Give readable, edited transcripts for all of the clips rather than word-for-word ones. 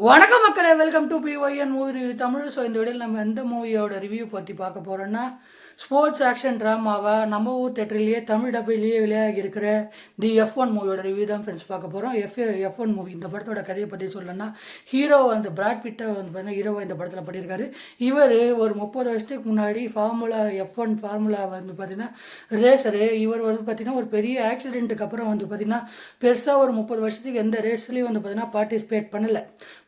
வணக்கம் மக்களே, welcome to BYN movie Tamil. So இந்த வீடியோவில் நம்ம எந்த மூவியோட ரிவ்யூ பற்றி பார்க்க போகிறோன்னா, ஸ்போர்ட்ஸ் ஆக்ஷன் ட்ராமாவை நம்ம ஊர் தேட்டர்லேயே தமிழ் டப்பிலேயே விளையாகி இருக்கிற தி F1 மூவியோட ரிவ்யூ தான் ஃப்ரெண்ட்ஸ் பார்க்க போகிறோம். F1 மூவி இந்த படத்தோட கதையை பற்றி சொல்லணும்னா, ஹீரோ வந்து பிராட் பிட்டை வந்து பார்த்தீங்கன்னா ஹீரோவை இந்த படத்தில் பண்ணியிருக்காரு. இவர் ஒரு 30 வருஷத்துக்கு முன்னாடி F1 ஃபார்முலா வந்து பார்த்தீங்கன்னா ரேசரு. இவர் வந்து பார்த்தீங்கன்னா ஒரு பெரிய ஆக்சிடென்ட்டுக்கு அப்புறம் வந்து பார்த்தீங்கன்னா பெருசாக ஒரு 30 வருஷத்துக்கு எந்த ரேஸ்லேயும் வந்து பார்த்தீங்கன்னா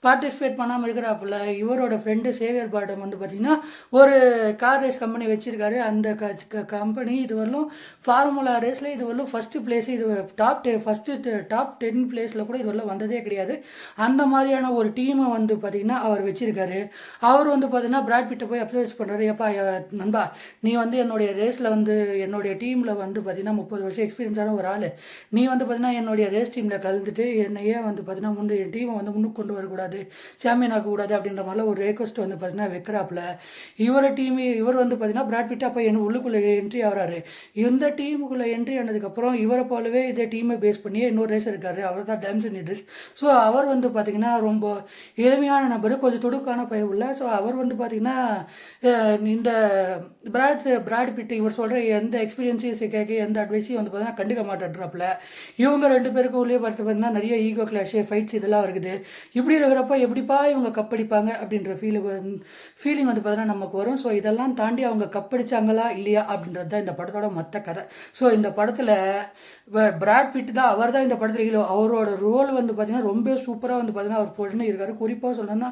பார்ட்டிசிபேட் பண்ணாமல் இருக்கிறாப்புல. இவரோட ஃப்ரெண்டு சேவியர் பாடம் வந்து பார்த்திங்கன்னா ஒரு கார் ரேஸ் கம்பெனி வச்சுருக்காரு. அந்த கம்பெனி இது வரலும் ஃபார்முலா ரேஸில் இது வரலும் ஃபஸ்ட்டு பிளேஸ், இது டாப் 10 பிளேஸில் கூட இது வரலும் வந்ததே கிடையாது. அந்த மாதிரியான ஒரு டீமை வந்து பார்த்திங்கன்னா அவர் வச்சுருக்காரு. அவர் வந்து பார்த்திங்கன்னா பிராட் பிட்டை போய் அப்ரோச் பண்ணுறாரு. எப்பா நண்பா, நீ வந்து என்னுடைய ரேஸில் வந்து என்னுடைய டீமில் வந்து பார்த்திங்கன்னா 30 வருஷம் எக்ஸ்பீரியன்ஸான ஒரு ஆள், நீ வந்து பார்த்திங்கன்னா என்னுடைய ரேஸ் டீமில் கலந்துட்டு என்னையே வந்து பார்த்திங்கன்னா என் டீமை வந்து முன்னுக்கு கொண்டு வரக்கூடாது, சாம்பியன் ஆகக்கூடாது அப்படின்ற மாதிரிலாம் ஒரு ரெக்வஸ்ட் வந்து பார்த்தீங்கன்னா வைக்கிறாப்புல. இவர் வந்து பார்த்தீங்கன்னா பிராட் பிட் அப்போ உள்ளுக்குள்ளே என்ட்ரி ஆகிறாரு. இந்த டீமுக்குள்ளே என்ட்ரி ஆனதுக்கப்புறம் இவரை போலவே இதே டீமை பேஸ் பண்ணி இன்னொரு ரேஸ் இருக்காரு. அவர் தான் டாம்சன் இட்ரிஸ். ஸோ அவர் வந்து பார்த்தீங்கன்னா ரொம்ப எளிமையான நபர், கொஞ்சம் துடுக்கான பையன் உள்ள. ஸோ அவர் வந்து பார்த்தீங்கன்னா இந்த பிராட் பிட் இவர் சொல்கிற எந்த எக்ஸ்பீரியன்ஸையும் கேட்க எந்த அட்வைஸையும் வந்து பார்த்தீங்கன்னா கண்டுக்க மாட்டேன்றாப்புல. இவங்க ரெண்டு பேருக்கு உள்ளே பார்த்தீங்கன்னா நிறைய ஈகோ கிளாஷ், ஃபைட்ஸ் இதெல்லாம் இருக்குது. இப்படி இருக்கிறப்ப எப்படிப்பா இவங்க கப்படிப்பாங்க அப்படின்ற ஃபீலிங் வந்து பார்த்தீங்கன்னா நமக்கு வரும். ஸோ இதெல்லாம் தாண்டி அவங்க கப்படிச்சாங்களா இல்லையா அப்படின்றது தான் இந்த படத்தோட மொத்த கதை. ஸோ இந்த படத்தில் பிராட் பிட் தான், அவர் தான் இந்த படத்தில் ஹீரோ. அவரோட ரோல் வந்து பார்த்தீங்கன்னா ரொம்ப சூப்பராக வந்து பார்த்தீங்கன்னா அவர் பொண்ணு இருக்காரு. குறிப்பாக சொல்லணும்னா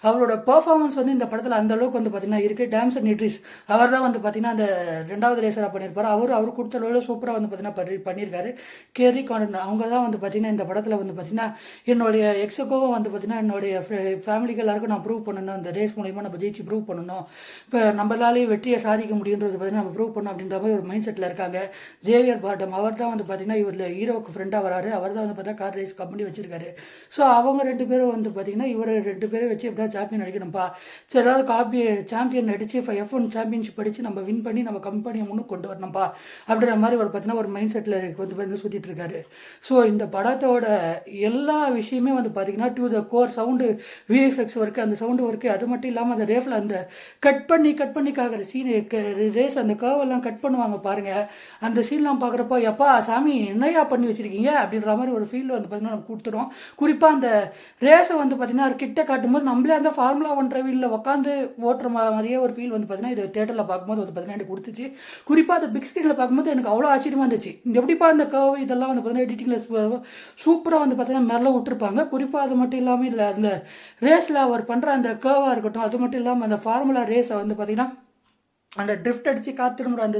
அவரோட பெர்ஃபார்மன்ஸ் வந்து இந்த படத்தில் அந்த அளவுக்கு வந்து பார்த்தீங்கன்னா இருக்குது. டாம்சன் இட்ரிஸ் அவர் தான் வந்து பார்த்தீங்கன்னா அந்த 2வது ரேசராக பண்ணியிருப்பார். அவர் கொடுத்த ரோல் சூப்பராக வந்து பார்த்தீங்கன்னா பண்ணியிருக்காரு. கேரி கார்டன் அவங்க தான் வந்து பார்த்தீங்கன்னா இந்த படத்தில் வந்து பார்த்தீங்கன்னா என்னுடைய எக்ஸுக்கும் வந்து பார்த்தீங்கன்னா என்னுடைய ஃபேமிலிக்கு எல்லாருக்கும் நான் ப்ரூவ் பண்ணணும், அந்த ரேஸ் மூலிமா நம்ம ஜெயிச்சு ப்ரூவ் பண்ணணும், இப்போ நம்மளாலேயே வெற்றியை சாதிக்க முடியுன்றது பார்த்தீங்கன்னா நம்ம ப்ரூவ் பண்ணணும் அப்படின்ற மாதிரி ஒரு மைண்ட் செட்டில் இருக்காங்க. ஜேவியர் பாட்டம் அவர் தான் வந்து பார்த்தீங்கன்னா இவர் ஹீரோவுக்கு ஃப்ரெண்டாக வராரு. அவர் தான் வந்து பார்த்தீங்கன்னா கார் ரேஸ் கம்பெனி வச்சிருக்காரு. ஸோ அவங்க 2 பேரும் வந்து பார்த்தீங்கன்னா இவர் 2 பேரும் வச்சு எப்படியா சாம்பியன் அடிக்கணும்ப்பா, சரி ஏதாவது சாம்பியன் அடித்து F1 சாம்பியன்ஷிப் அடித்து நம்ம வின் பண்ணி நம்ம கம்பெனியை முன்னுக்கு கொண்டு வரணும்ப்பா அப்படின்ற மாதிரி ஒரு பார்த்தீங்கன்னா ஒரு மைண்ட் செட்டில் வந்து சுற்றிட்டு இருக்காரு. ஸோ இந்த படத்தோட எல்லா விஷயமே வந்து பார்த்தீங்கன்னா to the core sound, VFX work, அந்த சவுண்டு ஒர்க்கு, அது மட்டும் இல்லாமல் அந்த ரேஃபில் அந்த கட் பண்ணி காக்கிற சீன், ரேஸ் அந்த கர்வெல்லாம் கட் பண்ணுவாங்க பாருங்கள். அந்த சீன்லாம் பார்க்குறப்போ எப்பா சாமி என்னையா பண்ணி வச்சுருக்கீங்க அப்படின்ற மாதிரி ஒரு ஃபீல் வந்து பார்த்தீங்கன்னா நம்ம கொடுத்துரும். குறிப்பாக அந்த ரேஸை வந்து பார்த்தீங்கன்னா கிட்ட காட்டும்போது நம்மளே அந்த ஃபார்முலா 1 ட்ரைவிலில் உட்காந்து ஓட்டுற மாதிரியே ஒரு ஃபீல் வந்து பார்த்தீங்கன்னா இது தேட்டரில் பார்க்கும்போது வந்து பார்த்தீங்கன்னா எனக்கு கொடுத்துச்சு. குறிப்பாக அந்த பிக் ஸ்க்ரீனில் பார்க்கும்போது எனக்கு அவ்வளோ ஆச்சரியமாக இருந்துச்சு. எப்படிப்பா அந்த கர்வ் இதெல்லாம் வந்து பார்த்தீங்கன்னா எடிட்டிங்கில் சூப்பராக வந்து பார்த்தீங்கன்னா மேலே விட்டுருப்பாங்க. குறிப்பாக அது மட்டும் இல்லாமல் இதில் அந்த ரேஸில் அவர் பண்ணுற அந்த கர்வாக இருக்கட்டும், அது மட்டும் இல்லாமல் அந்த ஃபார்முலா ரேஸை வந்து பார்த்திங்கன்னா அந்த ட்ரிஃப்ட் அடித்து காத்திருமுற அந்த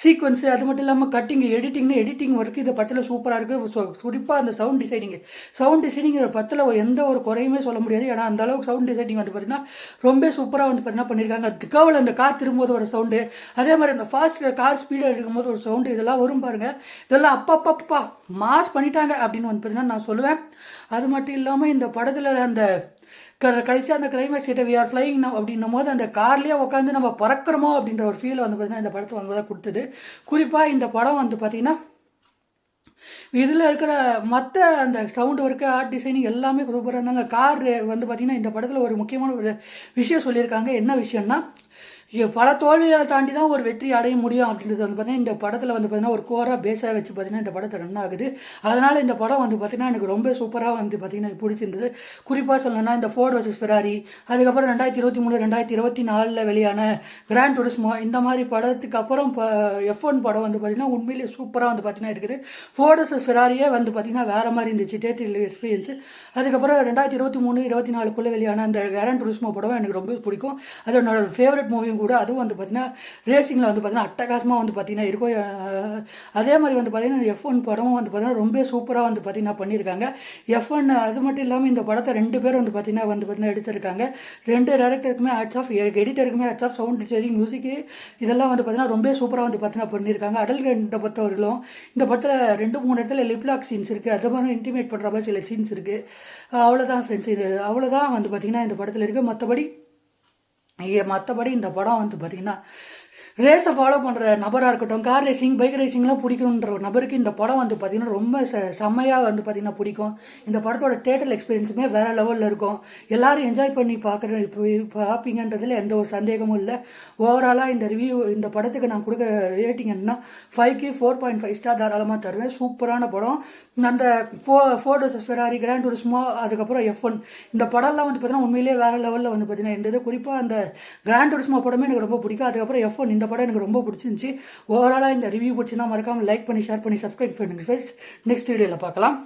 சீக்வன்ஸு, அது மட்டும் இல்லாமல் எடிட்டிங் ஒர்க்கு இந்த படத்தில் சூப்பராக இருக்குது. ஸோ குறிப்பாக அந்த சவுண்ட் டிசைனிங் படத்தில் எந்த ஒரு குறையுமே சொல்ல முடியாது. ஏன்னா அந்த அளவுக்கு சவுண்ட் டிசைனிங் வந்து பார்த்திங்கன்னா ரொம்ப சூப்பராக வந்து பார்த்திங்கன்னா பண்ணியிருக்காங்க. கர்வில் அந்த கார் திரும்பும்போது ஒரு சவுண்டு, அதே மாதிரி அந்த ஃபாஸ்ட் கார் ஸ்பீடாக எடுக்கும்போது ஒரு சவுண்டு, இதெல்லாம் வரும் பாருங்கள். இதெல்லாம் அப்பப்பா மாஸ் பண்ணிட்டாங்க அப்படின்னு வந்து பார்த்திங்கன்னா நான் சொல்லுவேன். அது மட்டும் இல்லாமல் இந்த படத்தில் அந்த கடைசியாக அந்த கிளைமேக்ஸ் கிட்ட வி ஆர் ஃப்ளைங் நவ் அப்படின்னும் போது அந்த கார்லேயே உட்காந்து நம்ம பறக்கிறோமோ அப்படின்ற ஒரு ஃபீல் வந்து பார்த்திங்கன்னா இந்த படத்தை வந்து தான் கொடுத்தது. குறிப்பாக இந்த படம் வந்து பார்த்திங்கன்னா இதில் இருக்கிற மற்ற அந்த சவுண்ட் ஒர்க்கு, ஆர்ட் டிசைனிங் எல்லாமே சூப்பராக இருந்தாங்க. கார் வந்து பார்த்திங்கன்னா இந்த படத்தில் ஒரு முக்கியமான ஒரு விஷயம் சொல்லியிருக்காங்க. என்ன விஷயம்னா, பல தோல்வியை தாண்டி தான் ஒரு வெற்றி அடைய முடியும் அப்படின்றது வந்து பார்த்தீங்கன்னா இந்த படத்தில் வந்து பார்த்தீங்கன்னா ஒரு கோராக பேஸாக வச்சு பார்த்தீங்கன்னா இந்த படத்தை ரன் ஆகுது. அதனால் இந்த படம் வந்து பார்த்திங்கன்னா எனக்கு ரொம்ப சூப்பராக வந்து பார்த்திங்கன்னா பிடிச்சிருந்தது. குறிப்பாக சொல்லணும்னா இந்த ஃபோர்ட் வர்சஸ் ஃபெராரி, அதுக்கப்புறம் 2023 2024 வெளியான கிராண்ட் டூரிஸ்மோ, இந்த மாதிரி படத்துக்கு அப்புறம் F1 படம் வந்து பார்த்திங்கன்னா உண்மையிலேயே சூப்பராக வந்து பார்த்திங்கன்னா இருக்குது. ஃபோர்ட் வர்சஸ் ஃபெராரியே வந்து பார்த்திங்கன்னா வேறு மாதிரி இருந்துச்சு தேட்டர் எக்ஸ்பீரியன்ஸு. அதுக்கப்புறம் 2023 24 வெளியான அந்த கிராண்ட் டூரிஸ்மோ படம் எனக்கு ரொம்ப பிடிக்கும். அது என்னோட ஃபேவரட் மூவி கூட. அதுவும் வந்து பார்த்தீங்கன்னா ரேசிங்கில் வந்து பார்த்தீங்கன்னா அட்டகாசமாக வந்து பார்த்தீங்கன்னா இருக்கும். அதே மாதிரி வந்து பார்த்தீங்கன்னா F1 படமும் வந்து பார்த்தீங்கன்னா ரொம்ப சூப்பராக வந்து பார்த்தீங்கன்னா பண்ணியிருக்காங்க. F1 அது மட்டும் இல்லாமல் இந்த படத்தை 2 பேர் வந்து பார்த்தீங்கன்னா எடுத்திருக்காங்க. 2 டேரக்டருக்குமே ஹேட்ஸ் ஆஃப், எடிட்டருக்குமே hats off, sound designing, music இதெல்லாம் வந்து பார்த்தீங்கன்னா ரொம்ப சூப்பராக வந்து பார்த்தீங்கன்னா பண்ணியிருக்காங்க. அடல்கண்ட பொறுத்தவரையிலும் இந்த படத்தில் 2-3 இடத்துல லிப்லாக் சீன்ஸ் இருக்குது, அது மாதிரி இன்டிமேட் பண்ணுற மாதிரி சில சீன்ஸ் இருக்குது. அவ்வளோதான் ஃப்ரெண்ட்ஸ், இது அவ்வளோதான் வந்து பார்த்திங்கன்னா இந்த படத்தில் இருக்குது. மற்றபடி இந்த படம் வந்து பார்த்திங்கன்னா ரேஸை ஃபாலோ பண்ணுற நபராக இருக்கட்டும், கார் ரேசிங், பைக் ரேசிங்லாம் பிடிக்கணுன்ற ஒரு நபருக்கு இந்த படம் வந்து பார்த்திங்கன்னா ரொம்ப செம்மையாக வந்து பார்த்திங்கன்னா பிடிக்கும். இந்த படத்தோட தேட்டர் எக்ஸ்பீரியன்ஸுமே வேறு லெவலில் இருக்கும். எல்லோரும் என்ஜாய் பண்ணி பார்ப்பீங்கன்றதுல எந்த ஒரு சந்தேகமும் இல்லை. ஓவராலாக இந்த படத்துக்கு நான் கொடுக்குற ரேட்டிங் என்னன்னா 5க்கு 4.5 ஸ்டார் தாராளமாக தருவேன். சூப்பரான படம். அந்த Ford versus Ferrari, Gran Turismo, அதுக்கப்புறம் F1 இந்த படம்லாம் வந்து பார்த்தீங்கன்னா உண்மையிலேயே வேறு லெவலில் வந்து பார்த்தீங்கன்னா இந்த இது குறிப்பாக அந்த கிராண்ட் டூரிஸ்மோ படமே எனக்கு ரொம்ப பிடிக்கும். அதுக்கப்புறம் F1 இந்த படம் எனக்கு ரொம்ப பிடிச்சிருந்துச்சி. ஓவராலாக இந்த ரிவ்யூ பிடிச்சின்னா மறக்காமல் லைக் பண்ணி, ஷேர் பண்ணி, சப்ஸ்கிரைப் பண்ணுங்க ஃப்ரெண்ட்ஸ். நெக்ஸ்ட் வீடியோவில் பார்க்கலாம்.